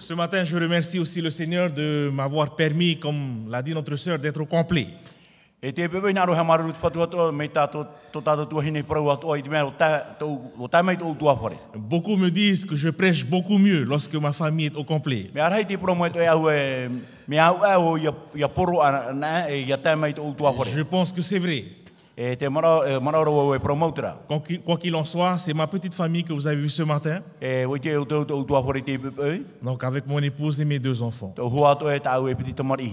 Ce matin, je remercie aussi le Seigneur de m'avoir permis, comme l'a dit notre sœur, d'être au complet. E te pepe nā rohe marurut whatua toa me tātou tua hine prau atoa I te mea o tā mai tō tua whare. Beaucoup me disent que je prêche beaucoup mieux lorsque ma famille est au complet. Me arhei te promo e toi au e me au ia poro ana e ia tā mai tō tua whare. Je pense que c'est vrai. E te mararo e promotera. Quoi qu'il en soit, c'est ma petite famille que vous avez vue ce matin. E o te tō tua whare te pepe. Donc avec mon épouse et mes 2 enfants. Tō hoa atoa e tāu e piti tamari.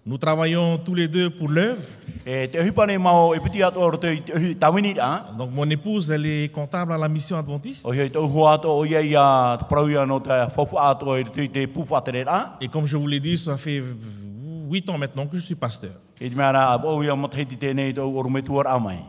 Nous travaillons tous les 2 pour l'œuvre. E te hupane mao e piti atoa o te tawini a. Donc mon épouse, elle est comptable à la mission adventiste. O hei tō hoa atoa o ia prau ia no te whawha atoa e te puwhatere a. Et comme je vous l'ai dit, ça fait 8 ans maintenant que je suis pasteur. E te mea rā o ia matahiti tēnei tō orumetuar amai.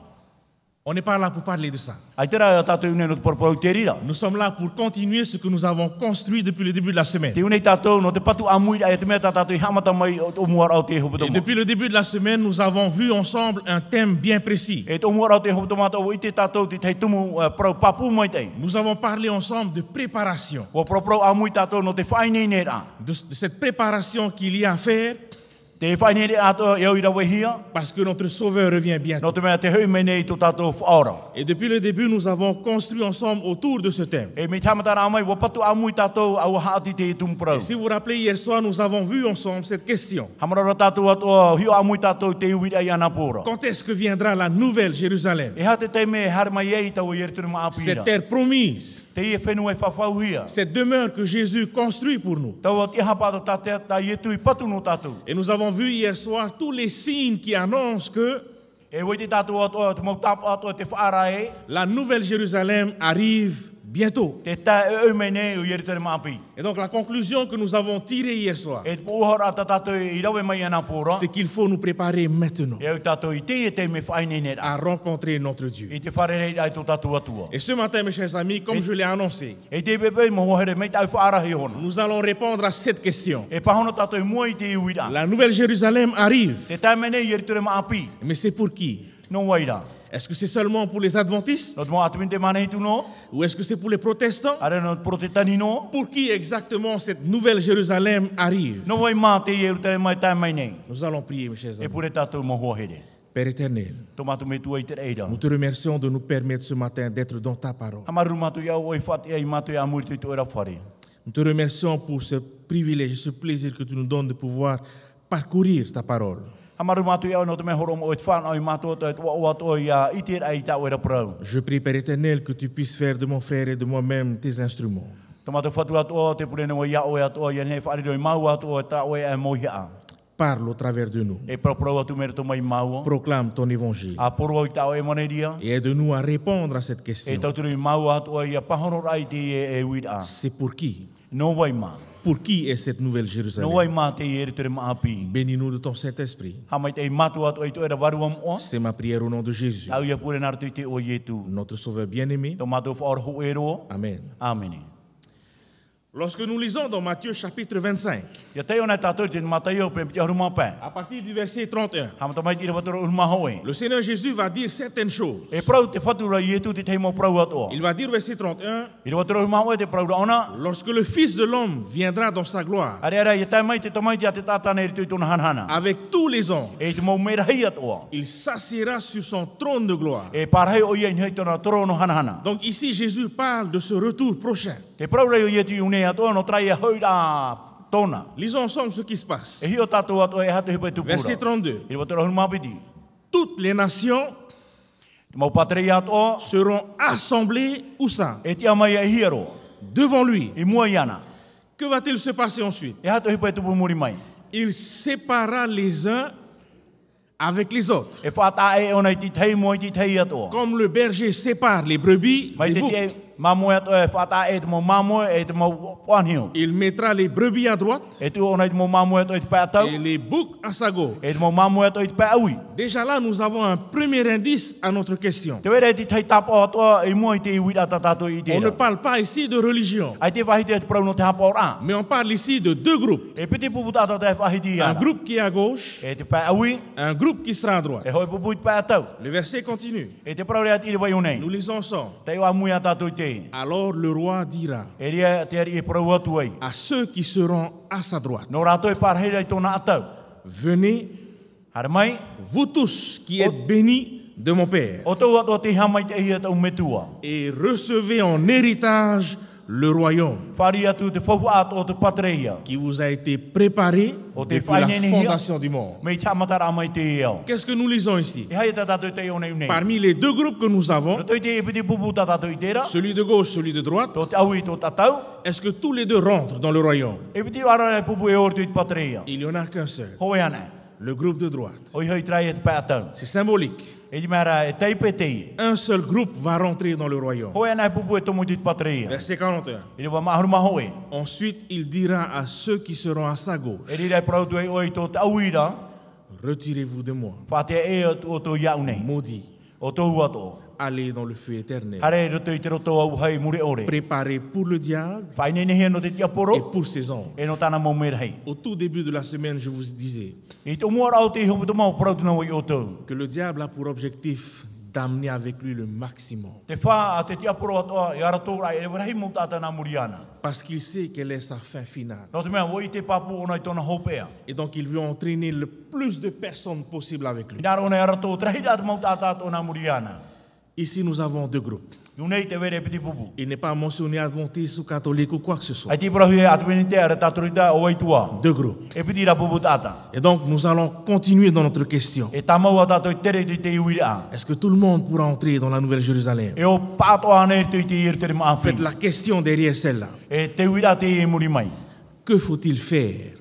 On n'est pas là pour parler de ça. Ai tera tātou une no te porporau te rira. Nous sommes là pour continuer ce que nous avons construit depuis le début de la semaine. Te unei tātou no te patu amui ai te mea tātou I hamata mai o muar au te Et depuis le début de la semaine, nous avons vu ensemble un thème bien précis. E tō muar au te hoputomata o I te tātou te tumu prau papu mai tei. Nous avons parlé ensemble de préparation. O porporau amui tātou no te whainei ne rā. De cette préparation qu'il y a à faire. Te whainei ne ato e oira wehia. Parce que notre Sauveur revient bientôt. No te mea te hui menei tō tātou whaora. Et depuis le début, nous avons construit ensemble autour de ce thème. E me tamata rā mai wa patu amui tātou au haati te tumu prau. Et si vous vous rappelez, hier soir, nous avons vu ensemble cette question. Hamarara tātou ato hio amui tātou te uira I ana pōra. Quand est-ce que viendra la nouvelle Jérusalem? E ha te me harma iei tau I erituru ma apira. Cette terre promise. Te ia whenua e whawhauhia. Cette demeure que Jésus construit pour nous. Tau ati hapata tātea tā ietu I patu no tātou. Et nous avons vu hier soir tous les signes qui annoncent que E wei te tātou ato te mau tapu ato te whaara e. la nouvelle Jérusalem arrive bientôt. Te tā e mene o ierituru ma api. Et donc la conclusion que nous avons tirée hier soir, E puhora ata tātou I rawe mai ana pōra. c'est qu'il faut nous préparer maintenant E au tātou I te me whaine ne rā. à rencontrer notre Dieu. I te wharerei ai tō tātou atua. Et ce matin, mes chers amis, comme je l'ai annoncé, E te pepe mo hohere mei tau whaara hi hona. nous allons répondre à cette question. E pahono tātou mua I te uira. La nouvelle Jérusalem arrive, Te tā mene I ierituru ma api. mais c'est pour qui? No waira. Est-ce que c'est seulement pour les adventistes? No te mo atumin te manei tu no. Ou est-ce que c'est pour les protestants? Are no protestani no. Pour qui exactement cette nouvelle Jérusalem arrive? No wai mā te ierituru mai tā mai nei. Nous allons prier, mes chers E amis. pure tātou mo hohere. Père éternel, Tomatu me tua I te reira. nous te remercions de nous permettre ce matin d'être dans ta parole. Amaru matu ia oi whati ai matu ia amuri tu era whare. Nous te remercions pour ce privilège, ce plaisir que tu nous donnes de pouvoir parcourir ta parole. Amaru matu ia no te me horom o te whana ai matu o te o ato ia I te ai tā era prau. Je prie, Père éternel, que tu puisses faire de mon frère et de moi-même tes instruments. Tomatu whatu ato te pure no ia o ato ia ne whare roi mau ato tā o e mohia. Parle au travers de nous. E pro atu mere to mai mau. Proclame ton évangile. A poro I tā o e moneria. Et aide-nous à répondre à cette E question. tauturu I mau ato ia pahono ai te e wira. C'est pour qui? No wai ma. Pour qui est cette nouvelle No Jérusalem? wai ma te ierituru ma api. Bénis-nous de ton Saint-Esprit. Hamai te matu ato I to era waruam o. C'est ma prière au nom de Jésus, Tau ia pure nar tu te o ietu. notre Sauveur bien-aimé. Tomatu whaor ho ero. Amen. Amen. Lorsque nous lisons dans Matthieu chapitre 25, Ia te ona tātou te matai o prem te haruma pē. à partir du verset 31, Hamata mai tira watoro urma hoe. le Seigneur Jésus va dire certaines choses. E prau te whatura I etu te teimo prau ato. Il va dire au verset 31, I watoro urma hoe te prau raona. lorsque le Fils de l'homme viendra dans sa gloire, Are ara ia tai mai te tamai te a te tātana e tu tuna hanhana. avec tous les anges, E te mau mera hei atoa. il s'assiera sur son trône de gloire. E parhei o ia hei tona torono hanhana. Donc ici, Jésus parle de ce retour prochain. Te prau rei o ia tu une atoa no trai a hoi rā tona. Lisons ensemble ce qui se passe. E hio tātou atoa e hatu hipai tupura. Verset 32. I watoro urma piti. Toutes les nations Te mau patrei atoa. seront assemblées où ça? E te amai e hiero. Devant lui. I mua iana. Que va-t-il se passer ensuite? E hatu hipai tupu muri mai. Il séparera les uns avec les autres. E whata e ona I ti tei mo I ti tei atoa. Comme le berger sépare les brebis Mai des te boucs, te mamoe atoa e whata e te mo mamoe e te mo puanhiu. il mettra les brebis à droite E tu ona I te mo mamoe atoa I te pē atau. et les boucs à sa gauche. E te mo mamoe atoa I te pē aui. Déjà là, nous avons un premier indice à notre question. Te wera e te tei tapo atoa I mua I te iwira tatato I te On ne era. parle pas ici de religion, Ai te wahiti e te prau no te hapa ora. mais on parle ici de 2 groupes. E piti puputa atoa te wahiti Un ana. groupe qui est à gauche, E te pē aui. un groupe qui sera à droite. E hoi pupu I te pē atau. Le verset continue. E te prau rea tiri wai unei. Nous lisons ensemble. Te o amui a tātou te te. Alors le roi dira E ria te ari e prau atu ai. à ceux qui seront à sa droite, No rātou e pārhera i tōna atau. venez, Hara mai, vous tous qui êtes bénis de mon Père, o tau ato te hamai te ihia tau metua. et recevez en héritage le royaume Whari atu te whauhu ato o te patreia. qui vous a été préparé depuis la fondation du monde. Mei tamatara mai te iau. Qu'est-ce que nous lisons ici? E hai ta tātou te iau nei unei. Parmi les deux groupes que nous avons, No toi te epiti pupu ta tātou i tērā. celui de gauche, celui de droite, Tō te au i tō tātou. est-ce que tous les deux rentrent dans le royaume? Epiti ara e pupu e ortu i te patreia. Il n'y en a qu'un seul, Hoi ana. le groupe de droite. O i hoi trai e te pātau. C'est symbolique. E di mara e teipe te i. Un seul groupe va rentrer dans le royaume. Hoi ana e pupu e tomo i te patreia. Verset 41. E di wa maharu maho e. Ensuite, il dira à ceux qui seront à sa gauche, E di rei prautu e oi tō te au i rā. retirez-vous de moi, Whātea e o tō iau nei. maudit, O tō ato. allez dans le feu éternel, Hare roto i te roto au hei muri ore. préparé pour le diable Whaine nehe no te tia et poro. pour ses anges. E no tāna mau mera hei. Au tout début de la semaine, je vous disais I tō mua rao te iho puto mau prautu na wai o tō. que le diable a pour objectif d'amener avec lui le maximum, Te wha a te tia poro atoa i ara tō rai e warahi mo tāta nā muriana. parce qu'il sait quelle est sa fin finale. No te mea, woi te papu o nai tōna hopea. Et donc, il veut entraîner le plus de personnes possible avec lui. I nāra o nei ara tō, trahi rāt mau tāta tōna muriana. Ici, nous avons deux groupes. Yunei te were piti pupu. Il n'est pas mentionné adventiste ou catholique ou quoi que ce soit. Ai ti parahu e atupini te ara tāturita o waitua. Deux groupes. E piti ra pupu tāta. Et donc, nous allons continuer dans notre question. E tamau a tātou i tere te te iuira. Est-ce que tout le monde pourra entrer dans la Nouvelle Jérusalem? E o pātoa nei te i te iru tere maafi. Faites la question derrière celle-là. E te uira te e muri mai. Que faut-il faire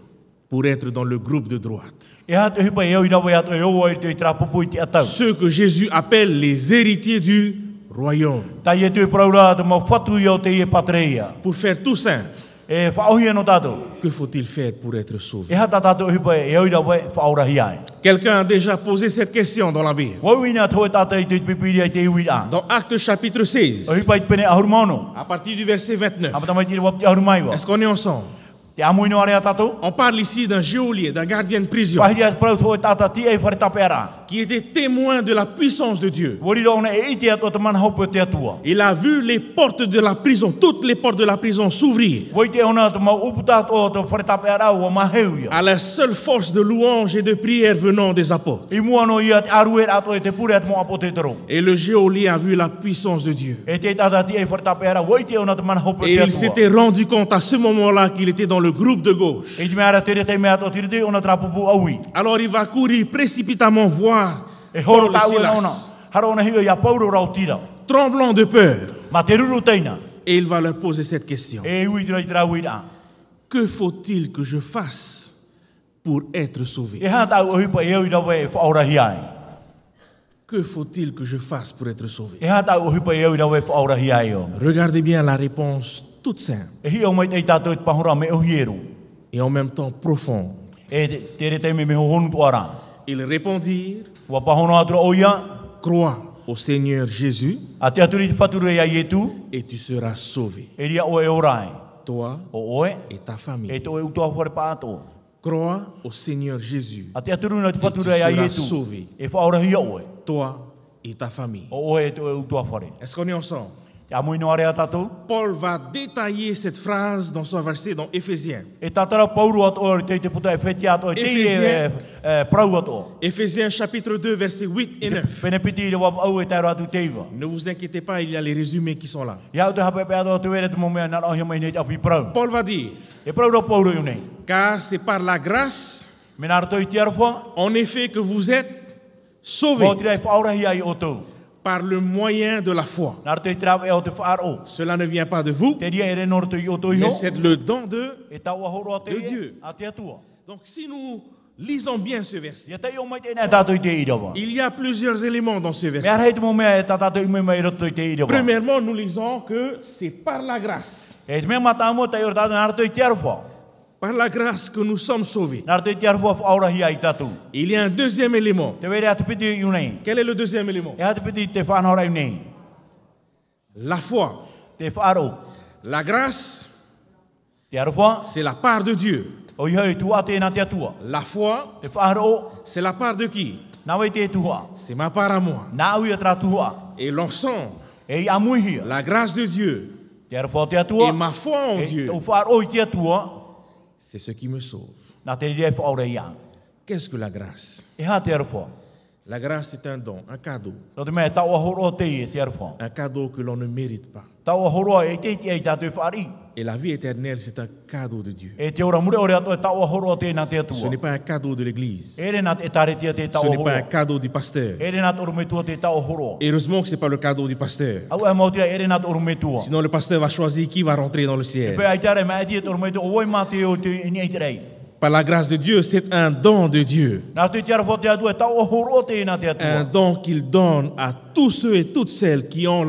pour être dans le groupe de droite? E hatu hipa e au ira wai atu e o i te i tra pupu i te atau. Ceux que Jésus appelle les héritiers du royaume. Tai e tu e praura te mau whatu i o te i e patreia. Pour faire tout simple, E whaohia no tātou. que faut-il faire pour être sauvé? E hata tātou hipa e au ira wai whaorahi ai. Quelqu'un a déjà posé cette question dans la Bible. Wauina tō e tātou i te pipiri ai te uira. Dans Actes chapitre 16, O hipa i te pene ahurumano. à partir du verset 29. Amata mai tira wapti ahurumaiwa. Est-ce qu'on est ensemble? Te amuino are a tātou. On parle ici d'un geôlier, d'un gardien de prison, Wahia prau tō e tātou ti e whare tape ara. qui était témoin de la puissance de Dieu. Wori rona e iti ato te mana haupu te atua. Il a vu les portes de la prison, toutes les portes de la prison s'ouvrir Woi te ona te mau upu tātou te whare tape ara ua maheu ia. à la seule force de louange et de prière venant des apôtres. I mua no ia te aruer ato e te pure at mo apo te tero. Et le geôlier a vu la puissance de Dieu. E te tātou ti e whare tape ara. Woi te ona te mana haupu Et te il atua. s'était rendu compte à ce moment-là qu'il était dans le groupe de gauche. E te mea ara tere te mea ato tiri te ona tra pupu aui. Alors il va courir précipitamment voir E horo Paul et tau e naona. Silas, Haro ona hiwa ia Paulo rau tira. tremblant de peur. Ma te ruru teina. Et il va leur poser cette question. E ui tira i tira uira. Que faut-il que je fasse pour être sauvé? E hana tau o hipa e au ira we e whaorahi ai. Que faut-il que je fasse pour être sauvé? E hana tau o hipa e au ira we e whaorahi ai o. Regardez bien la réponse toute simple E hi o mai te tātou i te pahora me o hieru. et en même temps profonde. E tere te me honu tu ara. Ils répondirent, Wa pahona atura o ia. crois au Seigneur Jésus A te aturi te whature ia ietu. et tu seras sauvé, E ria o e orai. toi O oe. et ta E famille. to e utoa whare pāto. Crois au Seigneur Jésus, A te aturi na te et tu whature ia seras ietu. sauvé, E whaorahi oe. toi et ta famille. O oe to e utoa whare. Est-ce qu'on est ensemble? Te amuino are a tātou. Paul va détailler cette phrase dans son verset dans Éphésiens. E tātara pauru ato o te puta e whetia ato e te prau ato. Éphésiens chapitre 2, versets 8 et 9. Pene piti i wap au e tairo atu te iwa. Ne vous inquiétez pas, il y a les résumés qui sont là. Ia te hape pe ato te were te mo mea nara ohia mai nei te api prau. Paul va dire, E prau ra pauru iu nei. car c'est par la grâce, Me nara toi te arwha. en effet, que vous êtes Mo sauvés tira e whaorahi ai o tau. par le moyen de la foi. Nara toi te rawe o te whaaro. Cela ne vient pas de vous, Te ria e re noro toi o toi mais ho. c'est le don de... E tau ahoro a te de e, Dieu. a te atua. Donc si nous lisons bien ce verset, Ia te o mai te nea tātou i te irawa. il y a plusieurs éléments dans ce Me verset. arhei te mo mea e tā tātou i mai roto i te irawa. Premièrement, nous lisons que c'est par la grâce. E te mea mata mo te ora tātou nara toi te arwha. Par la grâce que nous sommes sauvés. Nara toi te arwha whaorahi ai tātou. Il y a un deuxième élément. Te were a te piti iu nei. Quel est le deuxième élément? E a te piti te whanahora iu nei. La foi. Te whaaro. La grâce, Te arwha. c'est la part de Dieu. O i hei tua te na te atua. La foi, Te whaaro. c'est la part de qui? Nā wei te tua. C'est ma part à moi. Nā ui atra tua. Et l'ensemble, E amui hia. La grâce de Dieu Te arafo te et atua. ma foi en Dieu, Tau whaaroi te atua. c'est ce qui me sauve. Nā te rire whaore ia. Qu'est-ce que la grâce? E ha te arafo. La grâce est un don, un cadeau. Nō te mea tau ahoro te i te arafo. Un cadeau que l'on ne mérite pas. Tau ahoro e te i tātou whaari. Et la vie éternelle, c'est un cadeau de Dieu. E te ora mure ore ato e tau ahoro te nā te Ce atua. n'est pas un cadeau de l'Église. Ere nā te tare te te tau Ce n'est pas un ahoro. cadeau du pasteur. Ere nā te orumetua te tau ahoro. Heureusement que ce n'est pas le cadeau du pasteur. Au e mautira ere nā te orumetua. Sinon, le pasteur va choisir qui va rentrer dans le Pe ciel. ai tare mea te orumetua o oi mā te o te ini ei te rei. Par la grâce de Dieu, c'est un don de Dieu. Nā te arafo te atua e tau ahoro te nā te Un atua. don qu'il donne à tous ceux et toutes celles qui ont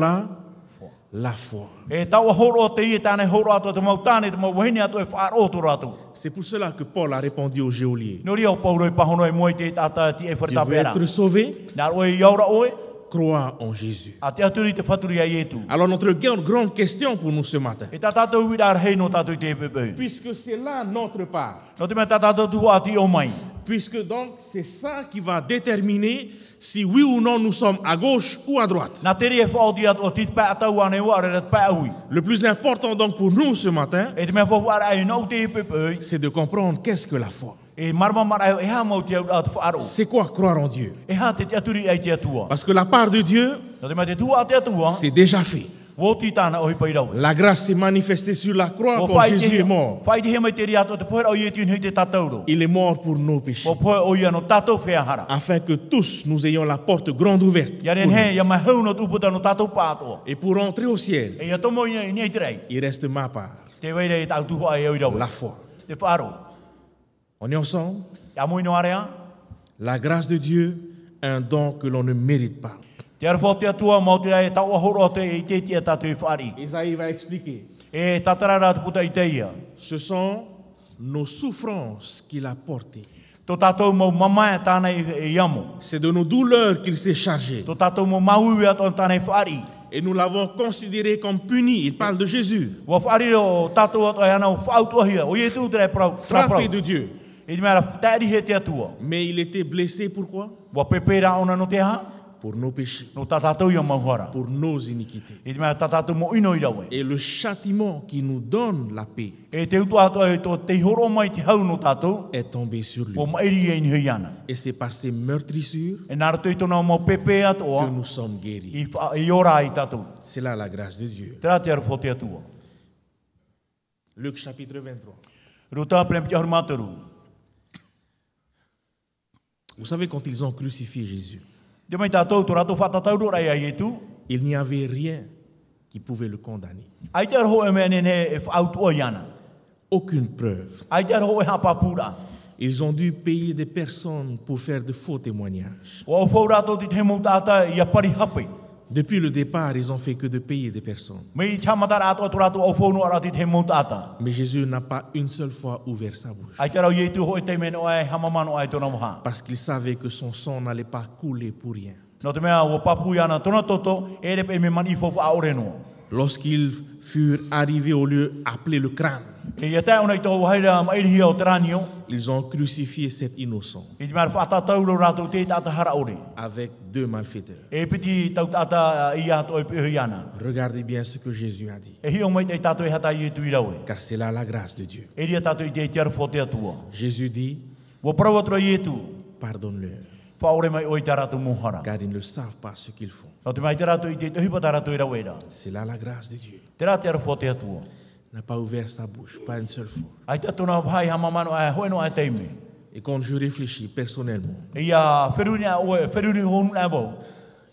la foi. E tau ahoro te i tāne horo ato te mau tāne te mau wahine ato e whaaro toro ato. C'est pour cela que Paul a répondu au geôlier. Nori au Paulo i pahono e moe te tata ti e Tu veux wharitapera. être sauvé? Nā oe iaura oe, Crois en Jésus. a te aturi te whaturi a ietu. Alors notre grande question pour nous ce matin, E tā tātou wira ar hei no tātou i te pepe. puisque c'est là notre part, No te mea tā tātou tuho ati o mai. puisque donc c'est ça qui va déterminer si oui ou non nous sommes à gauche ou à droite. Nā te ri e whaoti ato o tit pā atau ane ua re rat pā aui. Le plus important donc pour nous ce matin, E te mea whafu ara ai nau te pepe. c'est de comprendre qu'est-ce que la foi. E marama mara e ha mau te au atu whaaro. C'est quoi croire en Dieu? E ha te aturi ai te atua. Parce que la part de Dieu, No te mea te tuho a te atua. c'est déjà fait. Wo ti tāna o hipai rau. La grâce s'est manifestée sur la croix Wo quand Jésus est mort. whai te he mai te ri ato te poera o ietu hei te tatauro. Il est mort pour nos péchés, Wo poe o ia no tatou whea afin que tous nous ayons la porte grande ouverte. Ia ren he, ia mai hau no tuputa no tatou pātoa. Et pour entrer au ciel, E ia tomo ina i te rei. il reste ma part, Te weire i tau tuho ai au i rau. la foi. Te whaaro. On est ensemble? Ia mui no area. La grâce de Dieu, un don que l'on ne mérite pas. Te arafo te atua mau te rei tau ahoro te i te tia tatou i whaari. Isaïe va expliquer. E tatarara te puta i te ia. Ce sont nos souffrances qu'il a portées. Tō tātou mau mamae tāna i iamo. C'est de nos douleurs qu'il s'est chargé. Tō tātou mau mahui ato tāna i whaari. Et nous l'avons considéré comme puni. Il parle de Jésus, Wa whaari o tātou ato e ana o whautua o ietu te rei prau. frappé de Dieu. E te mea tāri he te atua. Mais il était blessé, pourquoi? Wa pepera ona no te ha. Pour nos péchés, No tātou ia mahuara. pour nos iniquités. E te mea tātou mo ino i rawe. Et le châtiment qui nous donne la paix E te utu ato e tō te horo mai te hau no tātou. est tombé sur lui. O mairi e ni hui ana. Et c'est par ces meurtrissures E nāra tui tōna mo pepe que atoa. nous sommes guéris. I ora i tātou. C'est là la grâce de Dieu. Te rā te arafo te atua. Luc chapitre 23. Ruta prem te haru mātaru. Vous savez, quand ils ont crucifié Jésus, Te mai tātou tō rato whatatauru rai ai e tu. il n'y avait rien qui pouvait le condamner. Ai te araho e mea nene e whautua i ana. Aucune preuve. Ai te araho e hapa pūra. Ils ont dû payer des personnes pour faire de faux témoignages. O au whau rato te te mou tāta i a pari hape. Depuis le départ, ils ont fait que de payer des personnes. Me i chamata rato tō rato au whau no ara te te mou tāta. Mais Jésus n'a pas une seule fois ouvert sa bouche. Ai te rau i e tu ho e te meno ai hamamano ai tōna moha. Parce qu'il savait que son sang n'allait pas couler pour rien. No te mea o papu i ana tōna toto e repe me mani fofu a ore no. Lorsqu'ils furent arrivés au lieu appelé le crâne, E ia te ona i tō haira mairi hi o tranio. ils ont crucifié cet innocent I te mea whatatauru rato te tāta hara ore. avec deux malfaiteurs. E piti tau tāta i ato e pihu i ana. Regardez bien ce que Jésus a dit, E hi o mai te tātou e hata i e tu i rawe. car c'est là la grâce de Dieu. E ria tātou i te te arafo te atua. Jésus dit, Wa parau atura i e tu. pardonne-leur, Whaore mai o i te ratu mohara. car ils ne savent pas ce qu'ils font. No te mai te ratu i te tuhipa te ratu i rawera. C'est là la grâce de Dieu. Te rā te arafo te atua. Il n'a pas ouvert sa bouche, pas une seule fois. Ai te atuna hai hamamano ai hoeno ai teime. Et quand je réfléchis personnellement E ia wheruni a oe, wheruni honu a wau.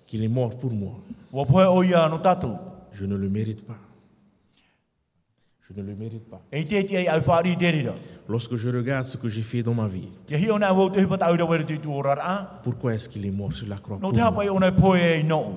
qu'il est mort pour moi, Wa poe o ia no tātou. je ne le mérite pas. Je ne le mérite pas. E te te ai whaari i te rira. Lorsque je regarde ce que j'ai fait dans ma vie, Te hi ona wau tuhipa te aura wera tu orara. pourquoi est-ce qu'il est mort sur la croix No pour te moi? hapa i ona poe e no.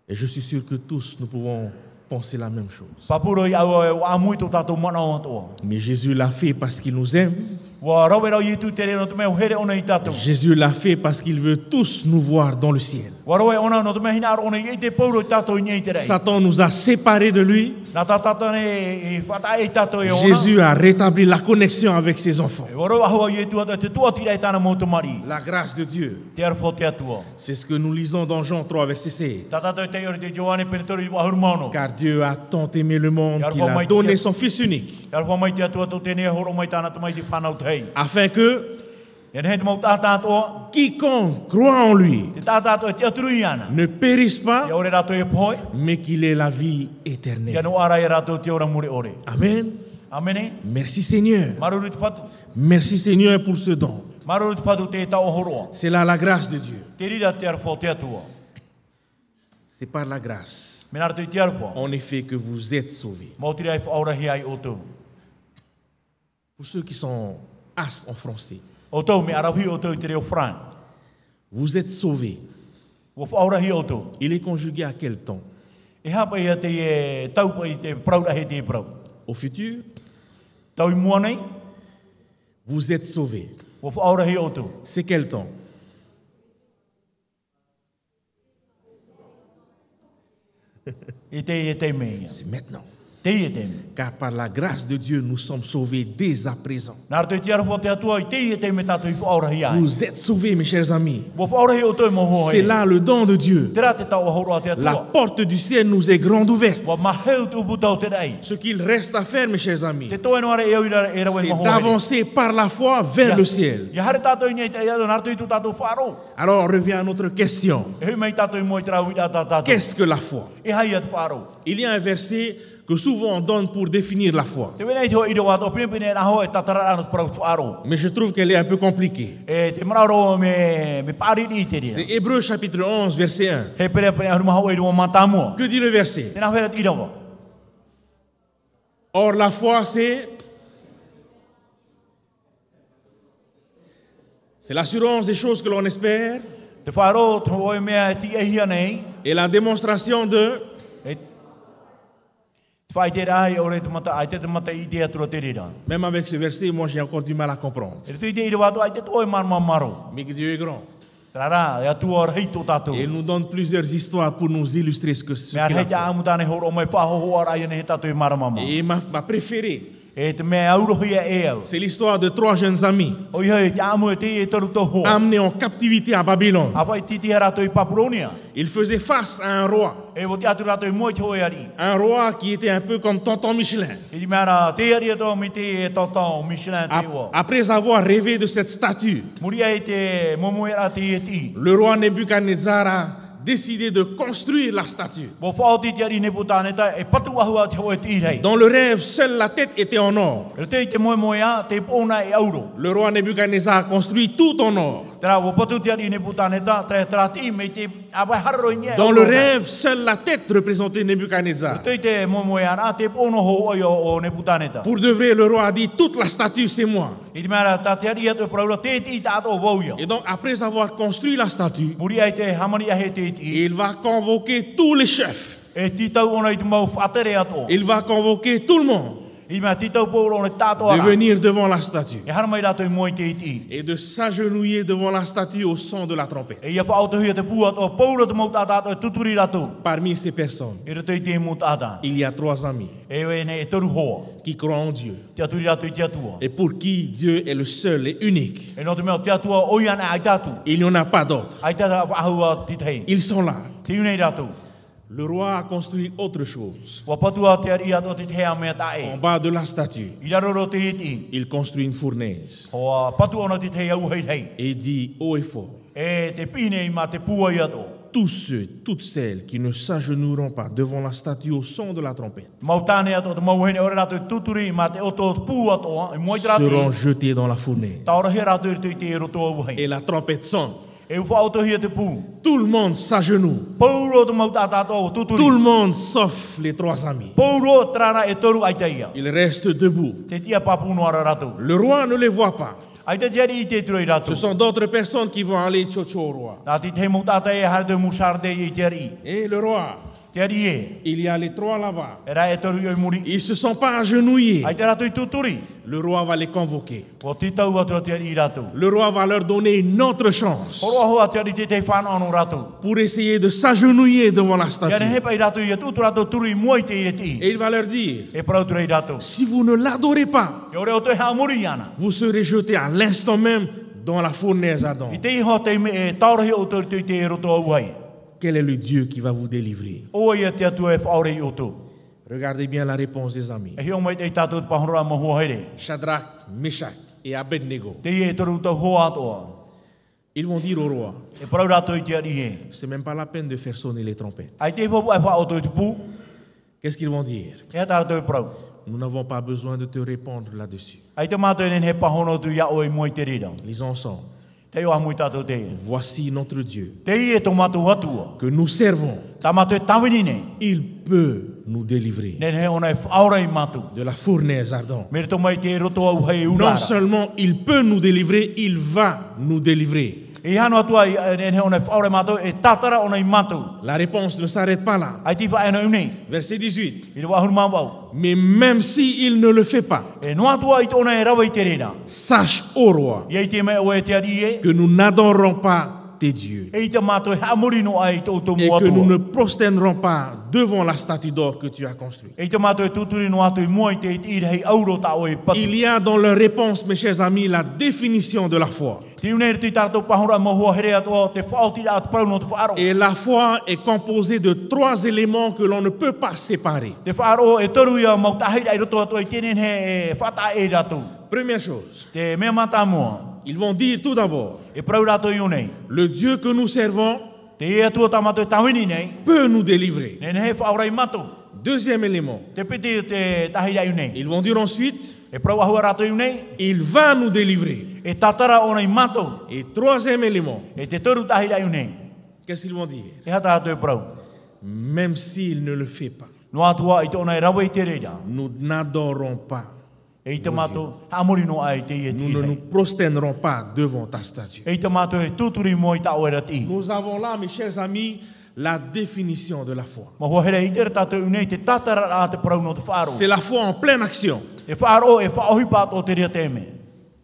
Et je suis sûr que tous nous pouvons penser la même chose. Papuro i au e wa mui to tātou mana o atoa. Mais Jésus l'a fait parce qu'il nous aime. Wa rawera i tu te rira no te mea here ona i tātou. Jésus l'a fait parce qu'il veut tous nous voir dans le ciel. Waroe ona no te mehina aro ona i te pauro i tātou i nei te rei. Satan nous a séparés de lui. Nā tātata ne e whata e tātou e ona. Jésus a rétabli la connexion avec ses enfants. E waro ahua i e tuata te tuatira e tāna mō te mari. La grâce de Dieu. Te arwho te atua. C'est ce que nous lisons dans Jean 3, verset 16. Tātātou e te ori te Joane Penetori i wahuru mauno. Car Dieu a tant aimé le monde qu'il a donné son Fils unique, E arwho mai te atua tō tēnei horo mai tāna te mai te whanau te hei. afin que E ne he te mau tātātoa. quiconque croit en lui Te tātātoa e te aturu i ana. ne périsse pas, E ore rātou e pohoi. mais qu'il ait la vie E éternelle. anu ara e rātou te ora mure ore. Amen. Amene. Merci Seigneur. Maruru te whatu. Merci Seigneur pour ce don. Maruru te whatu te tau horoa. C'est là la grâce de Dieu. Te rira te arwho te atua. C'est par la grâce, Me nara tui te arwho. en effet, que vous êtes sauvés. Mau tira e whaurahi ai o tau. Pour ceux qui sont as en français, O tau me arahi o tau i te reo Fran. vous êtes sauvés. O whaurahi o tau. Il est conjugué à quel temps? E hapa ia te e taupa i te praurahe te prau. Au futur, Tau i mua nei. vous êtes sauvés. O whaurahi o tau. C'est quel temps? I te mea. C'est maintenant. Te i te mea. Car par la grâce de Dieu, nous sommes sauvés dès à présent. Nara tui te arwho te atua i te me tātou i whaurahi ai. Vous êtes sauvés, mes chers amis. O whaurahi o tau i mo hoa C'est e. là le don de Dieu. Te rā te tau ahoroa te La atua. porte du ciel nous est grande ouverte. Wa maheu tu butau te rei. Ce qu'il reste à faire, mes chers amis, Te toi noare e au ira e rawe c'est mo hoa e. d'avancer par la foi vers le ciel. Ia hare tātou i nei te iado, nara tui tu tātou wharo. Alors, on revient à notre question. E hui mei tātou i mo i trau i rā tātou. Qu'est-ce que la foi? E hai at wharo. Il y a un verset que souvent on donne pour définir la foi. Te wena i te iro ato pine na hoa e tatara anu prau wharo. Mais je trouve qu'elle est un peu compliquée. E te mararo me pari ni te ria. C'est Hébreux chapitre 11, verset 1. He pere pere anu maho i rua matamua. Que dit le verset? Tēnā whera i rawa. Or, la foi, c'est l'assurance des choses que l'on espère Te wharo te oi mea e ti e hia nei. et la démonstration de E te whai te rai ore te mata, ai te mata i te atura te rira. Même avec ce verset, moi j'ai encore du mal à comprendre. E te i te iro ato ai te toi marma maro. Mais que Dieu est grand. Tērā, e atua ar hei tō tātou. Et il nous donne plusieurs histoires pour nous illustrer ce Me ar qu'il a hei te fait. amu tāne horo mai whahoho ar ai ne he tātou i maramama. Et ma préférée, E te mea aurohia e au. c'est l'histoire de 3 jeunes amis O i hei te amu e te e toru tō hoa. amenés en captivité à Babylone. Awai titi he rato i Papuronia. Ils faisaient face à un roi. E wo te atu rato i moi te hoi ari. Un roi qui était un peu comme Tonton Michelin. E di mea te ari e tō mi te e tōtō Michelin te ua. Après avoir rêvé de cette statue, Muria e te momo e ra te e ti. le roi Nebuchadnezzar a décidé de construire la statue. Wo whao te ari ne putāneta e patu ahua te hoi te irei. Dans le rêve, seule la tête était en or. E te i te moe moe a, te pōna e auro. Le roi Nebuchadnezzar a construit tout en or. Tērā, wo patu te ari ne putāneta, tērā ti me te awai hararo i nia. Dans le rêve, seule la tête représentait Nebuchadnezzar. Te i te moe moe a, te pōno ho oi o ne putāneta. Pour de vrai, le roi a dit, toute la statue, c'est moi. I te mea tā te ari atu e praura, te ti tātou wauia. Et donc, après avoir construit la statue, Muria i te hamani a he te ti. il va convoquer tous les chefs. E titau ona i te mau whatere ato. Il va convoquer tout le monde I mea titau pōro ona tātou de ara. venir devant la statue E hana mai rato i moi te iti. et de s'agenouiller devant la statue au son de la trompette. E ia whaotohia te pū ato, pōro te mau tātou e tuturi rato. Parmi ces personnes, E rato i te mu tātou. il y a 3 amis E wene e toru hoa. qui croient en Dieu Te aturi rato i te atua. et pour qui Dieu est le seul et unique. E no te mea te atua oiana ai tātou. Il n'y en a pas d'autres. Ai tātou wahua ti tei. Ils sont là. Te unei rato. Le roi a construit autre chose. Wa patua te ari ato te hea mea En tae. bas de la statue, I raro te iti. il construit une fournaise Hoa patua ona te hea au hei hei. et dit haut et fort, E te pine i ma te pua i ato. tous ceux, toutes celles qui ne s'agenouilleront pas devant la statue au son de la trompette Mau tāne ato te mau hene ore rato i tuturi i ma te oto pū ato. I moi te rato. seront jetés dans la fournaise. Taora he rato i te e roto au hei. Et la trompette sonne. E ufa autohia te pū. Tout le monde s'agenouille. Pauro te mau tātāto o tuturi. Tout le monde sauf les 3 amis. Pauro trana e toru ai te ia. Ils restent debout. Te tia papuno ara rato. Le roi ne les voit pas. Ai te tiari i te turo i rato. Ce sont d'autres personnes qui vont aller tchotcho au roi. Nā ti te mau tātai e hare te musarde i te ari. Et le roi, Te ari e. Il y a les trois là-bas. E rai e toru i muri. Ils ne se sont pas agenouillés. Ai te rato i tuturi. Le roi va les convoquer. Ko titau atu te ari i rato. Le roi va leur donner une autre chance Horo ahoa te ari te whāna anu rato. pour essayer de s'agenouiller devant la Ia ne statue. hepa i rato i atu rato turu i mua i te i ti. Et il va leur dire, E parautura i rato. si vous ne l'adorez pas, Ke ore o te hea muri ana. vous serez jetés à l'instant même dans la fournaise I ardente. te iho te me e taurahi o te te te roto au hai. Quel est le Dieu qui va vous délivrer? O ia te atu e whaore i oto. Regardez bien la réponse des amis. E hio mai te tātou te pahora mo hoa here. Shadrach, Meshach et Abednego. Te e toru tau hoa atoa. Ils vont dire au roi, E parau rato i te ari he. c'est même pas la peine de faire sonner les trompettes. Ai te popu e wha o te pu. Qu'est-ce qu'ils vont dire? E hata rato e parau. Nous n'avons pas besoin de te répondre là-dessus. Ai te mātou enen he pahono tu ia o i mua i te rira. Lisons ensemble. Te o amui tātou te e. Voici notre Dieu Te i e tō mātou atua. que nous servons. Tā mātou e tawini nei. Il peut nous délivrer Nen he ona e whaora i mātou. de la fournaise ardente. Mere tō mai te roto au hei Non urara. seulement il peut nous délivrer, il va nous délivrer. E hano atua nen he ona e whaora i mātou. E tātara ona i mātou. La réponse ne s'arrête pas là. Ai ti whaena unei. Verset 18. I re wahuru māwau. Mais même s'il ne le fait pas, E noa tua i tōna e rawa i te rira. sache, ô roi, Ia i te mea o e te ari e. que nous n'adorons pas tes dieux E i te mātou e hamuri no ai tō tō et mua que nous ne atua. prosternerons pas devant la statue d'or que tu as construite. E i te mātou e tūturi no atu i mua i te i hei auro tā o e patu. Il y a dans leur réponse, mes chers amis, la définition de la foi. Te unei re tui tātou pahora mo hua here atua te whaoti atu parau no te whaaro. Et la foi est composée de trois éléments que l'on ne peut pas séparer. Te whaaro e toru ia mau tahira i roto atua i tenen he whata e ratou. Première chose, Te mea mata mua. ils vont dire tout d'abord, E parau ratou i unei. le Dieu que nous servons Te e atua tā mātou e tawini nei. peut nous délivrer. Nen he whaora i mātou. Deuxième élément, Te piti te tahira i unei. ils vont dire ensuite, E parau ahua ratou i unei. il va nous délivrer. E tatara ona i mātou. Et troisième élément, E te toru tahira i unei. qu'est-ce qu'ils vont dire? E hata ratou e parau. Même s'il ne le fait pas, No atua i tōna e rawa i te reira. nous n'adorons pas. E i te mātou hamuri no ai te i e Nous ne nous te prosternerons pas devant ta statue. E i te mātou e tūturi mo i ta oera ti. Nous avons là, mes chers amis, la définition de la foi. Ma hoa here i te tātou unei te tatara a te parau no te whaaro. C'est la foi en pleine action. E whaaro e whaohi pāto te rea te me.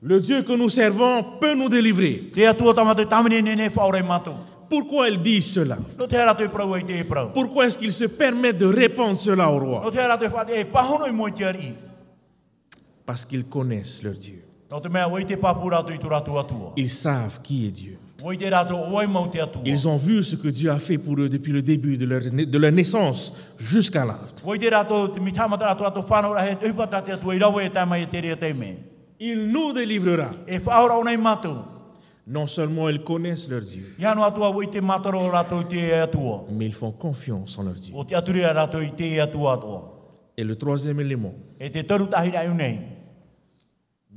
Le Dieu que nous servons peut nous délivrer. Te atua tamatu tamini nene whaore i mātou. Pourquoi ils disent cela? No te hara tu e parau i te e parau. Pourquoi est-ce qu'ils se permettent de répondre cela au roi? No te hara tu e whaate e pahono i mo i te ari. Parce qu'ils connaissent leur Dieu. No te mea wai te papu ratu i tu ratu atua. Ils savent qui est Dieu. Wai te ratu oi mau te atua. Ils ont vu ce que Dieu a fait pour eux depuis le début de leur naissance jusqu'à là. Wai te ratu te mitamata ratu ratu whanau rahe te upata te atua i rawa e tama i te rea te me. Il nous délivrera. E whaora ona i mātou. Non seulement ils connaissent leur Dieu, I anu atua wai te mataro ratu i te e atua. mais ils font confiance en leur Dieu. O te aturia ratu i te e atua atua. Et le troisième élément, E te toru tahira i unei.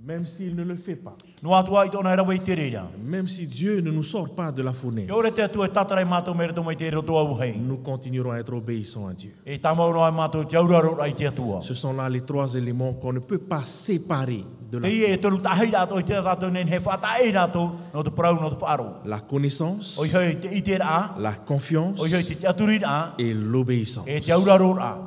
même s'il ne le fait pas, No atua i tōna e rawa i te reira. même si Dieu ne nous sort pas de la fournaise, E ore te atua e tatara i mātou mere tomo i te roto au hei. nous continuerons à être obéissants à Dieu. E tamauro ai mātou te auraro ai te atua. Ce sont là les trois éléments qu'on ne peut pas séparer de Te la i e toru tahira ato i te rato nen he whata e rato no te parau no te whaaro. La connaissance, O i hei te i te ra, la confiance o i hei te aturi ra, et l'obéissance. e te auraro ra.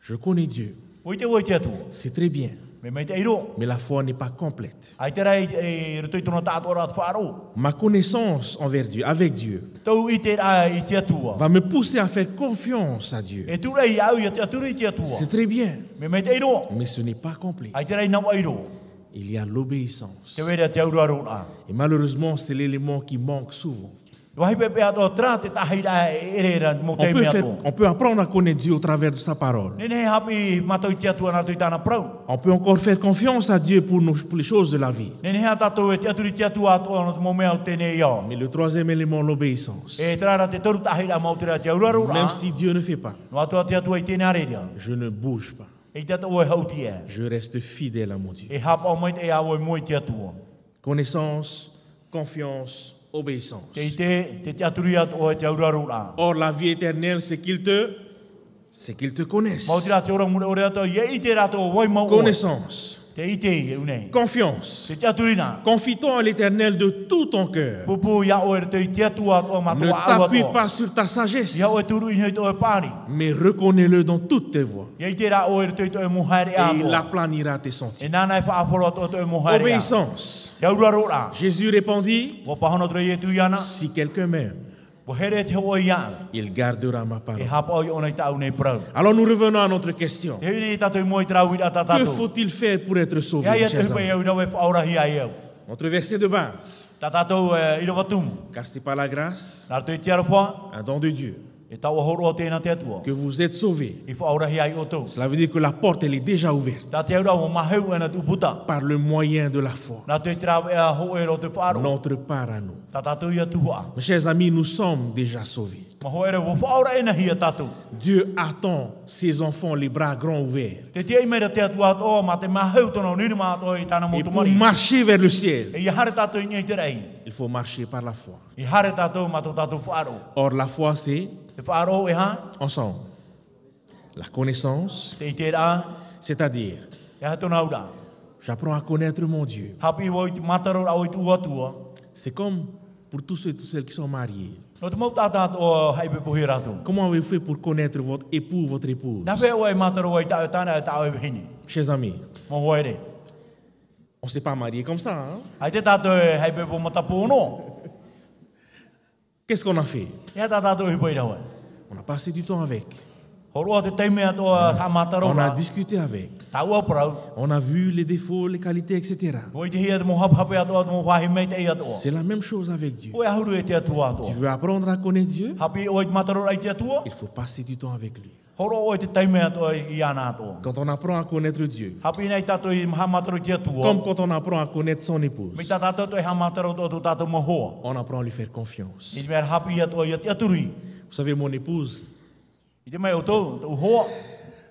Je connais Dieu, O i te woi te atua. c'est très bien, Me mai te eiro. mais la foi n'est pas complète. Ai te rei e roto i tona tātua ra te whaaro. Ma connaissance envers Dieu, avec Dieu, Tau i te ra i te atua. va me pousser à faire confiance à Dieu. E tu rei au i te aturi i te atua. C'est très bien, Me mai te eiro. mais ce n'est pas complet. Ai te rei nau eiro. Il y a l'obéissance. Te wera te auraro ra. Et malheureusement, c'est l'élément qui manque souvent. Wahi pepe ato tra te tahira e erera mo te me ato. On peut apprendre à connaître Dieu au travers de sa parole. Nene hapi matau te atua na tui tāna prau. On peut encore faire confiance à Dieu pour les choses de la vie. Nene ha tatou e te aturi te atua atua no te momea o tēnei ia. Mais le troisième élément, l'obéissance. E trara te toru tahira mau te rea te auraro ra. Même si Dieu ne fait pas, No atua te atua i tēnei areria. je ne bouge pas. E te atua e hauti e. Je reste fidèle à mon Dieu. E hapa o mai te awa e moi te atua. Connaissance, confiance, obéissance. Te i te aturi atua e te auraro ra. Or, la vie éternelle, c'est qu'il te connaisse. Mau te ra te ora mure ore atua, ie i te rato o wai mau oe. Connaissance. Te ite e unei. Confiance. Te te aturina. Confie-toi en l'Éternel de tout ton cœur. Pupu ia o te te atua o Ne matua awa t'appuie to. pas sur ta sagesse, Ia o turu inhe to e pari. mais reconnais-le dans toutes tes voies. Ia ite ra o te to e muhare Et a il to. aplanira tes E sentiers. nana e whaaforo to e muhare a. Obéissance. Te aurua rora. Jésus répondit, Wo pahono tre e tu iana. si quelqu'un m'aime, Wo here te o ia. il gardera ma E parole. hapa o i ona i tau nei prau. Alors nous revenons à notre question. Te hini tato i moi trau i a Que tatato. faut-il faire pour être sauvé, Ia mes ia te chers hupe amis? e ura we whaurahi a eu. Notre verset de base, Tatato i ro watumu. car c'est par la grâce, Nā te tiara wha. un don de Dieu, E tau ahoro o tēnā te atua. que vous êtes sauvés. I whaurahi ai o tau. Cela veut dire que la porte, elle est déjà ouverte Tā te aura o maheu e na tu puta. par le moyen de la foi. Nā te trau e a ho e ro te whaaro. Notre part à nous. Tatato i a tuhua. Mes chers amis, nous sommes déjà sauvés. Ma ho ere wo whaora e na hi a tatu. Dieu attend ses enfants les bras grands ouverts. Te te mera te atua ato ma te maheu tono niri ma ato i tāna Et motu pour mari. marcher vers le ciel, E i hare tatu i nei te rei. il faut marcher par la foi. I hare tatu ma to tatu whaaro. Or, la foi, c'est Te whaaro e ha. ensemble. La connaissance, Te i te ra. c'est-à-dire, E ha tona ura. j'apprends à connaître mon Dieu. Hapi wo i te mataro au i tu atua. C'est comme pour tous ceux et toutes celles qui sont mariés. No te mau tata o haipe puhi ratu. Comment avez-vous fait pour connaître votre époux, votre épouse? Na whea o e mataro o i tau tāna e tau e hini. Chers amis, Mo ho ere. on ne s'est pas marié comme ça. Hein? Ai te tato e haipe po matapu no. Qu'est-ce qu'on a fait? E ha tato i poira hoa. On a passé du temps avec. Horo te teime ato ha mataro On a ra. discuté avec. Tau a prau. On a vu les défauts, les qualités, etc. Mo i te hia te mo hapape ato mo wahi mei te i ato. C'est la même chose avec Dieu. O e ahuru e te atua ato. Tu veux apprendre à connaître Dieu? Hapi o i te mataro ai te atua. Il faut passer du temps avec lui. Horo o i te teime ato i ana ato. Quand on apprend à connaître Dieu, Hapi nei tato i ha mataro te atua. comme quand on apprend à connaître son épouse, Mi tato to e ha mataro to tato mo hoa. on apprend à lui faire confiance. I te mea hapi ato i te aturi. Vous savez, mon épouse, I te mea o tau, tau hoa.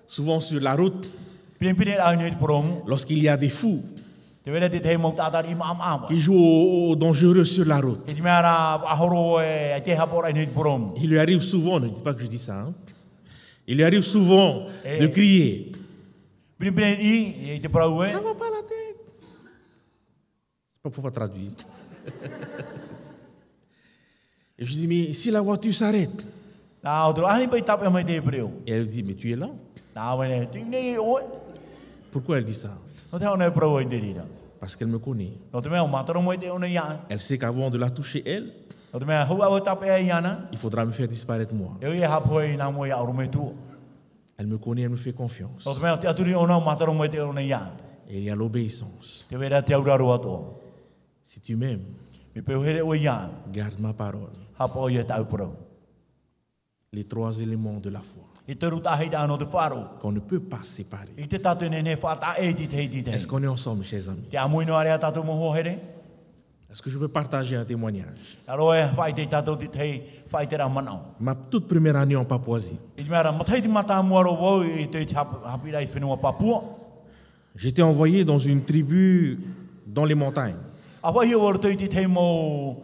souvent sur la route, Pine pine au nei te promu. lorsqu'il y a des fous Te wera te te mo tatari i maam ama. qui jouent au dangereux sur la route, I te mea ra ahoro e te hapora i nei te promu. il lui arrive souvent, ne dites pas que je dis ça, hein, il lui arrive souvent de crier. Pine pine i te prau e. Ça va pas la tête. Il ne faut pas traduire. Et je dis, mais si la voiture s'arrête, Nā o tero ahani pai tape mai te preu. et elle dit, mais tu es là. Nā wene, tu nei oe. Pourquoi elle dit ça? No te hone prau i te rira. Parce qu'elle me connaît. No te mea o mataro mo i te one ia. Elle sait qu'avant de la toucher, elle, No te mea hua o tape e iana. il faudra me faire disparaître moi. E ui hapo e nā mo i auru me tu. Elle me connaît, elle me fait confiance. No te mea o te aturi o nā mataro mo i te one ia. Et il y a l'obéissance. Te wera te auraro ato. Si tu m'aimes, Mi peu here o ia. garde ma parole. Hapo i e tau prau. Les trois éléments de la foi I te ruta hei no te wharo. qu'on ne peut pas séparer. I te tatu ne whata e ti te hei ti te hei. Est-ce qu'on est ensemble, chers amis? Te amuino are a tatu mo ho here. Est-ce que je peux partager un témoignage? Aro e whai te tatu ti te hei. Whai te ra manao. Ma toute première année en Papouasie, I te mea ra matai ti mata muaro wau i te hapira i whenua Papua. j'étais envoyé dans une tribu dans les montagnes. A wai o te ti te mo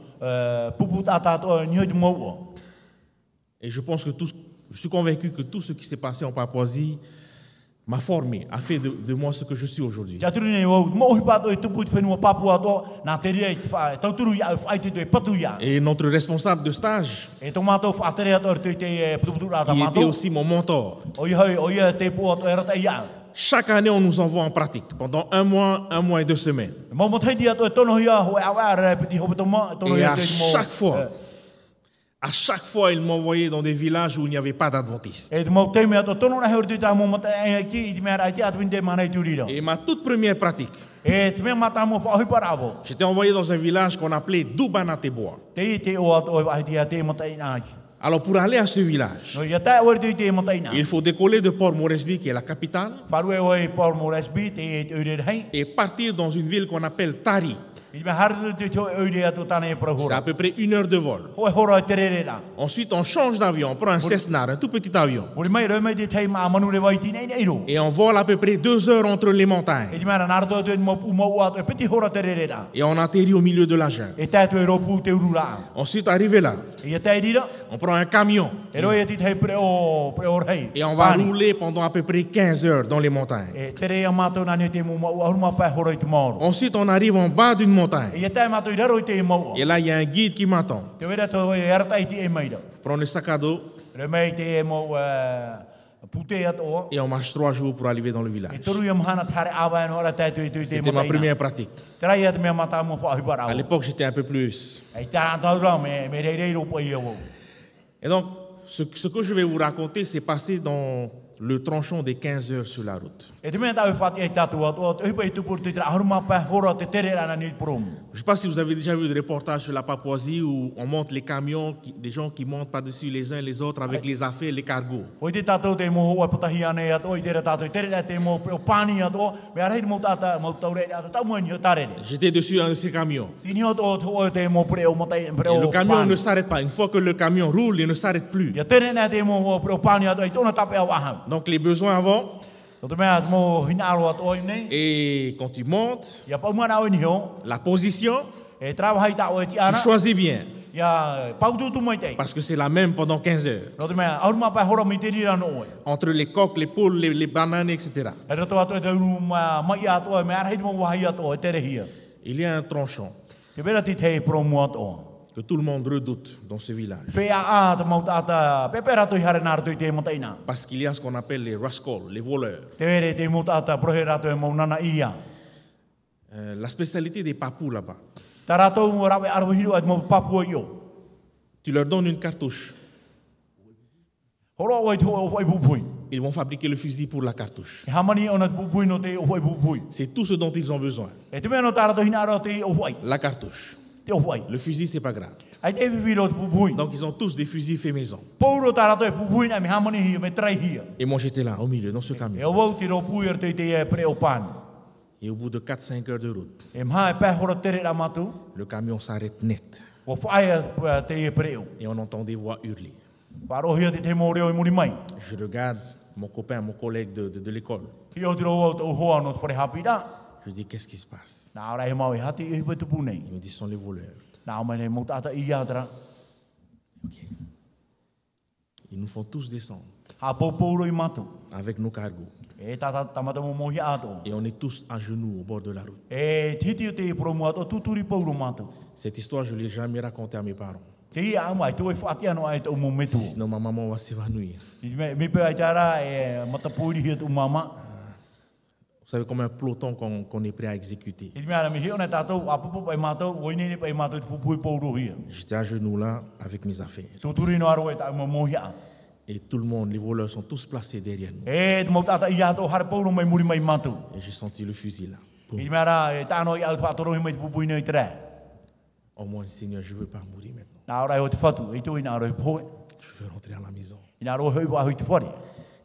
pupu tatato ni hoi mo. Et je pense que je suis convaincu que tout ce qui s'est passé en Papouasie m'a formé, a fait de moi ce que je suis aujourd'hui. Ja turu nei wau mo hi pato i tupu te whenua Papua to na te ria i te whai. Tau turu ia whai te patu ia. Et notre responsable de stage, E tō mātou whaatere ato te putu rata qui était mātou. aussi mon mentor, O ia te po ato e rata ia. chaque année on nous envoie en pratique pendant un mois et 2 semaines. Mo mo taiti ato e tono ia ho e awa re piti ho to ma tono Et ia à te chaque fois, il m'envoyait dans des villages où il n'y avait pas d'adventistes. E te mo te me ato tono na he te ta mo mata e ki i te mea rai te atu te mana i turira. Et ma toute première pratique, E te mea mata mo whahui paravo. j'étais envoyé dans un village qu'on appelait Doubanatebois. Te o ato e wahi te a te mata i nā. Alors pour aller à ce village, No ia tae ori te mata i nā. il faut décoller de Port Moresby, qui est la capitale, Wharu e oi Paul Moresby te ure rei. et partir dans une ville qu'on appelle Tari. I me haru te to oi atu tane pro C'est à hora. peu près 1 heure de vol. Hoi hora te rere la. Ensuite, on change d'avion, on prend un Cessna, un tout petit avion. Ori mai roi mai te tai ma manu le wai tine nei ro. Et on vole à peu près 2 heures entre les montagnes. E te mara narto te mo mo atu e peti hora te rere la. Et on atterrit au milieu de la jungle. E tatu e ropu te uru la. Ensuite, arrivé là, E tai rira. on prend un camion E roi e te tai pre o rei. et on va rouler pendant à peu près 15 heures dans les montagnes. E te rei amato na ne te mo mo aruma pa hora i te moro. Ensuite, on arrive en bas d'une montagne. E tai mato i raro i te mo. Et là, il y a un guide qui m'attend. Te wera to e arta i te e mai da. Je prends le sac à dos Re mai te mo pute ato. et on marche 3 jours pour arriver dans le E village. toru ia mahana tare awa no ora tai tu te C'était ma première pratique. Trai ia te me mata mo fa hibara. À l'époque, j'étais un peu plus. Ai tara tau ra me rei rei ro po ia wo. Et donc, ce que je vais vous raconter, c'est passé dans le tranchon des 15 heures sur la route. E te me tau fati ai tatu ato e pai tu por te tra aruma pa hora te tere ana ni prom. Je ne sais pas si vous avez déjà vu des reportages sur la Papouasie où on monte les camions, des gens qui montent par-dessus les uns les autres avec les affaires, les cargos. O te tatu te mo ho putahi ane ato i te tatu tere te mo o pani ato me arei mo tata mo tau re ato tau mo ni tare. J'étais dessus un de ces camions. Tini o te mo pre o motai pre Et o. le camion ne s'arrête pas. Une fois que le camion roule, il ne s'arrête plus. Ya tere na te mo o pani ato i tona tape au aha. Donc les besoins avant, O te mea mo hinaro ato i nei. et quand tu montes, Ya pa mana o ni ho. la position, E trava hai ta o ti tu ana. choisis bien. Ya pautu tu mai te. Parce que c'est la même pendant 15 heures. No te mea aruma pa hora mi te rira no e. Entre les coques, les poules, les bananes, etc. E rato ato e te uru mai ato e me arhei mo wahi ato e tere hia. Il y a un tranchon Te vera ti te promo ato. que tout le monde redoute dans ce village. Fe a te mau tata pepera to i hare nara to i te mataina. Parce qu'il y a ce qu'on appelle les rascals, les voleurs. Te vere te mau tata prohera to e mau nana ia. La spécialité des papous là-bas, Ta rato mo rawe arwa hiru at mau papua io. tu leur donnes une cartouche. Horo o i to o i pupui. Ils vont fabriquer le fusil pour la cartouche. E hamani ona pupui no te o i pupui. C'est tout ce dont ils ont besoin. E te mea no tara to hinaro te o i. La cartouche. Te o i. Le fusil, c'est pas grave. Ai te viviro te pupui. Donc ils ont tous des fusils faits maison. Pouro tara to e pupui na me hamani hia me trai hia. Et moi j'étais là, au milieu, dans ce E camion. o wau te ro pui er te e pre o pan. Et au bout de 4-5 heures de route, E mha e pe hora tere ra matu. le camion s'arrête net. O whaia te e pre o. Et on entend des voix hurler. Paro hia te mo reo i muri mai. Je regarde mon copain, mon collègue de l'école. Hi o te ro o te hoa no whare hapi da. Je dis, qu'est-ce qui se passe? Nā ora he mau i hati i hipa tupu nei. Il me dit, ce sont les voleurs. Nā o mai nei mo tata i atra. Ok. Ils nous font tous descendre Ha pouro i matu. avec nos cargos. E tata tamata mo mohi ato. Et on est tous à genoux au bord de la route. E titi o te promo ato tuturi pouro matu. Cette histoire, je ne l'ai jamais racontée à mes parents. Te ia amai tu e whati ano ai te umo metu. Sinon, ma maman va s'évanouir. Mi pe ai tara e matapuri hia tu mama. Vous savez, comme un peloton qu'on est prêt à exécuter. I mea mi hio na tatou apupu pai matou, oine ni pai matou te pupui pouro hia. J'étais à genoux là avec mes affaires. Tuturi no aro e ta mo mohi a. Et tout le monde, les voleurs sont tous placés derrière nous. E te mo tata i ato har pouro mai muri mai matu. Et j'ai senti le fusil là. Boum. I mea e tano i au patoro hi mai te pupui nei tre. Oh mon Seigneur, je ne veux pas mourir maintenant. Nā ora e o te whatu, i tu i nā ora e poe. Je veux rentrer à la maison. I nā roa hui wa hui te whare.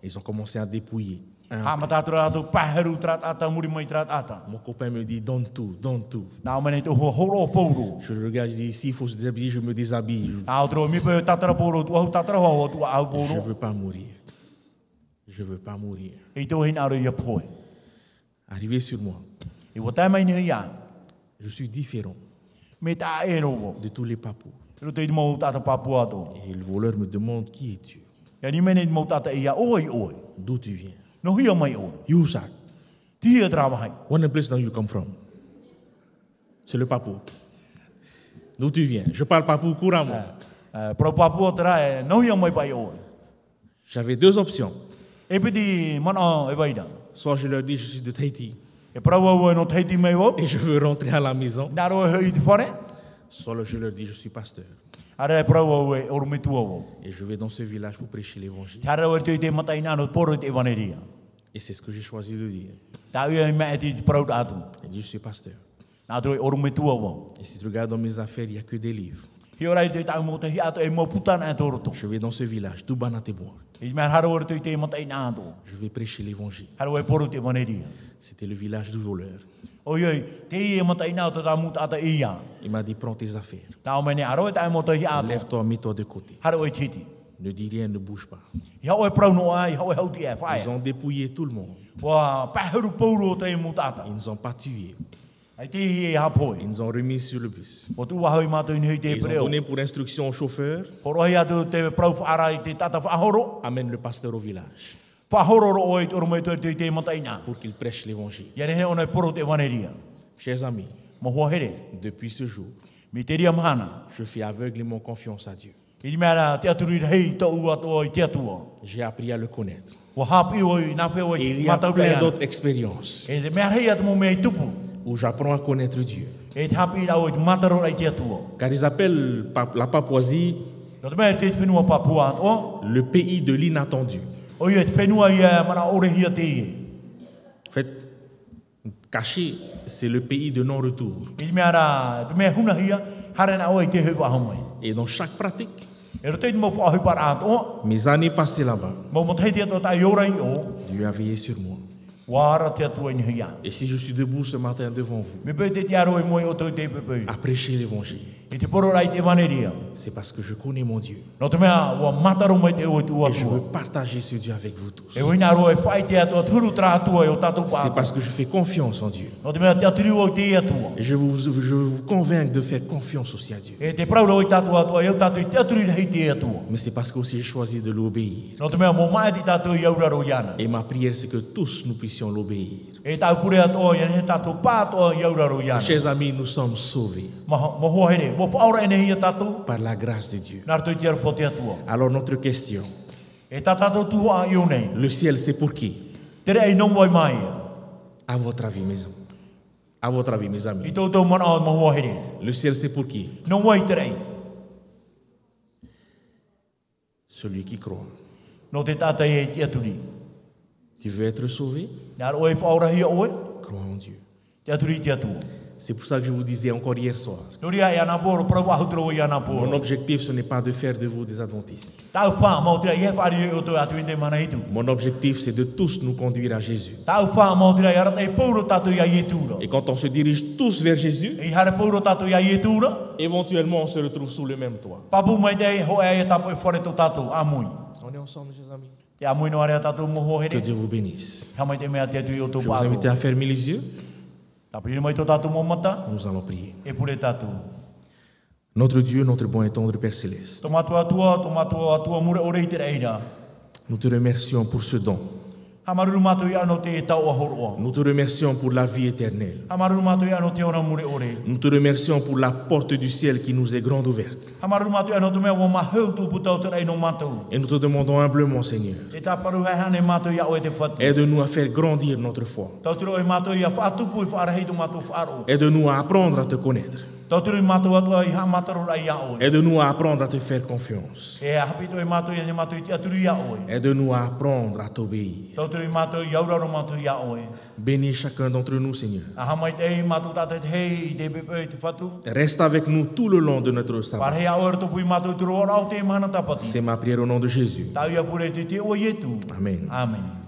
Ils ont commencé à dépouiller. Ha matatura atu paheru trat ata muri mai trat ata. Mon copain me dit, donne tout, donne tout. Nā o mene te hoa horo pouro. Je le regarde, je dis, s'il faut se déshabiller, je me déshabille. Nā o tro mi pe tatara pouro, tu au tatara hoa tu au Je pouro. ne veux pas mourir. Je ne veux pas mourir. I tu hi nā roa i a poe. Arrivé sur moi, I wa tai mai ni ia. je suis différent Me ta e no. de tous les papous. Ro te i mo tata papu ato. Et le voleur me demande, qui es-tu? Ya ni mene mo tata ia oi oi. D'où tu viens? No hia mai oi. You, sir. Ti ia trava hai. What place do you come from? C'est le papou. D'où tu viens? Je parle papou couramment. Pro papu atra e no hia mai pai oi. J'avais deux options. E piti mana e vaida. Soit je leur dis, je suis de Tahiti E prawa oi no teiti mai wo. et je veux rentrer à la maison. Nā roa hui te whare. Soit je leur dis, je suis pasteur Ara e prawa oi oru me tua wo. et je vais dans ce village pour prêcher l'évangile. Tara o te matai nā no poro te waneria. Et c'est ce que j'ai choisi de dire. Tā ua i mea te proud atu. J'ai dit, je suis pasteur. Nā tō oru me tua wo. Et si tu regardes dans mes affaires, il n'y a que des livres. Hi ora i te tau mo te hi ato e mo putana e tōroto. Je vais dans ce village, tout banatebois. I mea haro ora te matai nā tō. Je vais prêcher l'évangile. Haro e poro te waneria. C'était le village du voleur. O yoi, te I e mata ina o te ramu tata ia. Il m'a dit, prends tes affaires. Tau mene aro e tae moto hi ato. Lève-toi, mets-toi de côté. Hara oi titi. Ne dis rien, ne bouge pas. I hau e prau no ai, I hau e hauti e Ils whae. ont dépouillé tout le monde. Wa pahuru pauro o te mu tata. Ils ne nous ont pas tués. Ai te hi e hapoi. Ils nous ont remis sur le bus. O tu wahoi mato inu hei te Ils ont preo. donné pour instruction au chauffeur, Porohi atu te prau whaara I te tata whahoro. amène le pasteur au village Whahoro ro oi te oromoi te mata ina. pour qu'il prêche l'évangile. Iare he ona e poro te waneria. Chers amis, Mo hua here. depuis ce jour, Mi te ria mahana. je fais aveuglément confiance à Dieu. I mea te aturi hei to ua to I te atua. J'ai appris à le connaître. Wa hapi oi na whea oi Et il y a matau plein plein d'autres expériences E te mea hei atu mo mea I tupu. où j'apprends à connaître Dieu. E te hapi rau I te mataro ai te atua. Car ils appellent la Papouasie No te mea te whenua Papua atoa. le pays de l'inattendu. O ia te whenua ia mana ore hia te ie. En fait, caché, c'est le pays de non-retour. I te mea rā, te mea huna hia, hare na oi te hupa hamoi. Et dans chaque pratique, E ro te mo whahupa rā atoa. mes années passées là-bas, Mo mo te te ato tai ora I o. Dieu a veillé sur moi. Wara te atua I hia. Et si je suis debout ce matin devant vous, Me pe te te aro I moi o tau te pepe. à prêcher l'évangile, I te poro rai te waneria. c'est parce que je connais mon Dieu. No te mea, wa mataro mai te oi tu Et je atua. veux partager ce Dieu avec vous tous. E wina ro e whai te atua turu tra atua o tatou C'est pā. parce que je fais confiance en Dieu. No te mea te aturi o te atua. Et je veux vous convaincre de faire confiance aussi à Dieu. E te praura o I tatou atua, e o tatou I te aturi hei te atua. Mais c'est parce que aussi j'ai choisi de l'obéir. No te mea, mo mai ti tatou I aura ro iana. Et ma prière, c'est que tous nous puissions l'obéir. E tau pure atua, e he tatou pā atua I aura ro iana. Chers amis, nous sommes sauvés Mo hoa here, mo whaora ene hia tatou, par la grâce de Dieu. nār toi te arwho te atua. Alors notre question, E tā tatou tua I o nei, le ciel c'est pour qui? tere ei non wai mai ia. À votre avis, mes amis. À votre avis, mes I amis. tōtou mana o mo hoa here. Le ciel c'est pour qui? Non wai tere, Celui qui croit. no te tātai e te aturi. Tu veux être sauvé? Nār oe whaora hia oe, Crois en Dieu. te aturi te atua. C'est pour ça que je vous disais encore hier soir. Noria e ana poro, prau ahutro i ana Mon poro. objectif, ce n'est pas de faire de vous des adventistes. Tau wha, mau tira, i he whaari o tō atu inde mana hitu. Mon objectif, c'est de tous nous conduire à Jésus. Tau wha, mau tira, i arata e pauro tatu ia i tūra. Et quand on se dirige tous vers Jésus, I hare pauro tatu ia i tūra, éventuellement on se retrouve sous le même toit. papu mai te ho e tapu e whare tō tatu, amui. On est ensemble, chers amis. Te amui no are tatu mo ho Que here. Dieu vous bénisse. Hamai te mea te atu I o tō Je vous invite pātu. à fermer les yeux. Tapiri mai tō tatu mo mata, Nous allons prier. e pure tatu. Notre Dieu, notre bon et tendre Père Céleste, Tō matua atua mure o rei te reira. nous te remercions pour ce don. Hamaruru mātou I ano te e tau ahoroa. Nous te remercions pour la vie éternelle. Hamaruru mātou I ano te ora mure ore. Nous te remercions pour la porte du ciel qui nous est grande ouverte. Hamaruru mātou I ano te mea wa mahau tū putau te rei no mātou. Et nous te demandons humblement, Seigneur, Te taparu hei hane mātou I o e te whatu. aide-nous à faire grandir notre foi. Tauturu e mātou I a whaatupu I whaarahei tō mātou whaaro. Aide-nous à apprendre à te connaître. Tauturu I mātou atua I ha mātaro rai a oe. Aide-nous à apprendre à te faire confiance. E hapito e mātou I ane mātou I te aturu I a oe. Aide-nous à apprendre à t'obéir. Tauturu I mātou I auraro mātou I a oe. Bénis chacun d'entre nous, Seigneur. A hamai te hei mātou tātai te hei I te pepe I te whatu. Reste avec nous tout le long de notre sabbat. Parhei a oe topu I mātou turu ora o te mana tapati. C'est ma prière au nom de Jésus. Tau ia pure te te o ietu. Amen. Amen.